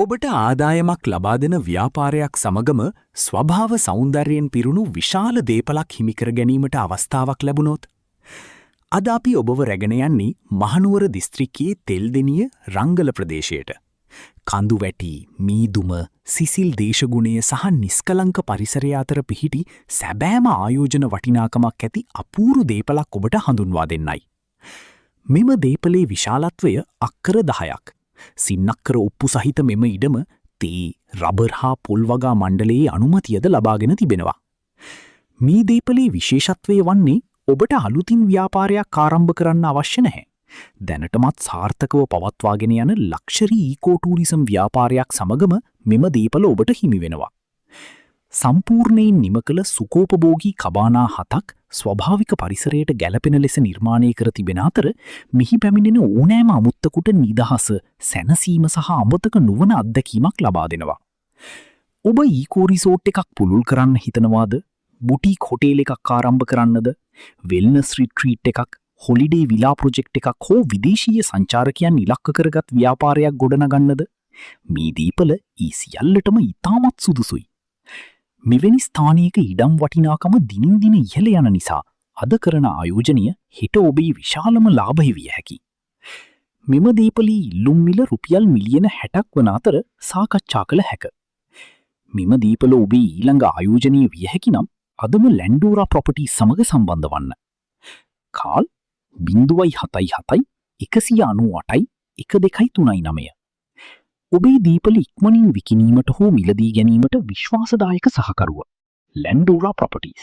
ඔබට ආදායමක් ලබා දෙන ව්‍යාපාරයක් සමගම ස්වභාව සෞන්දර්යයෙන් පිරුණු විශාල දේපලක් හිමිකර ගැනීමට අවස්ථාවක් ලැබුණොත් අද අපි ඔබව රැගෙන යන්නේ මහනුවර දිස්ත්‍රික්කයේ තෙල්දෙණිය රංගල ප්‍රදේශයට. කඳු වැටි, මීදුම, සිසිල් දේශගුණය සහ නිස්කලංක පරිසරය අතර පිහිටි සැබෑම ආයෝජන වටිනාකමක් ඇති අපූරු දේපලක් ඔබට හඳුන්වා දෙන්නයි. මෙම දේපලේ විශාලත්වය අක්කර 10ක්. සින්නක්කර ඔප්පු සහිත මෙම ඉඩම තේ, රබර් හා පොල් වගා මණ්ඩලයේ අනුමැතියද ලබාගෙන තිබෙනවා. මේ දේපලේ විශේෂත්වය වන්නේ ඔබට අලුතින් ව්‍යාපාරයක් ආරම්භ කරන්න අවශ්‍ය නැහැ. දැනටමත් සාර්ථකව පවත්වාගෙන යන ලක්ෂරී ඊකෝ ටූරිසම් ව්‍යාපාරයක් සමගම මෙම දේපල ඔබට හිමි වෙනවා. සම්පූර්ණයෙන් නිම කළ සුකෝපභෝගී කබානා 7ක් ස්වභාවික පරිසරයට ගැළපෙන ලෙස නිර්මාණය කර තිබෙන අතර මිහි පැමිණෙන ඕනෑම අමුත්තකුට නිදහස, සැනසීම සහ අමතක නොවන අත්දැකීමක් ලබා දෙනවා. ඔබ ඊකෝ රිසෝට් එකක් පුළුල් කරන්න හිතනවාද? බුටික් හොටේල් එකක් ආරම්භ කරන්නද? වෙල්නස් රිට්‍රීට් එකක්, හොලිඩේ විලා ප්‍රොජෙක්ට් එකක් හෝ විදේශීය සංචාරකයන් ඉලක්ක කරගත් ව්‍යාපාරයක් ගොඩනගන්නද? මේ දීපල ඊ සියල්ලටම ඉතාමත් සුදුසුයි. මෙවැනි ස්ථානයක ඉඩම් වටිනාකම දිනින් දින ඉහළ යන නිසා අද කරන ආයෝජනය හෙට ඔබේ විශාලම ලාභය විය හැකියි. මෙම දීපලී ඉල්ලුම් මිල රුපියල් මිලියන 60ක් වන අතර සාකච්ඡා කළ හැක. මෙම දීපල ඔබේ ඊළඟ ආයෝජනය විය හැකි නම් අදම ලැන්ඩෝරා ප්‍රොපර්ටීස් සමග සම්බන්ධ වන්න. කාල් 077 198 1239. ඔබේ දීපල ඉක්මනින් විකිණීමට හෝ මිලදී ගැනීමට විශ්වාසදායක සහකරුව ලැන්ඩෝරා ප්‍රොපර්ටීස්.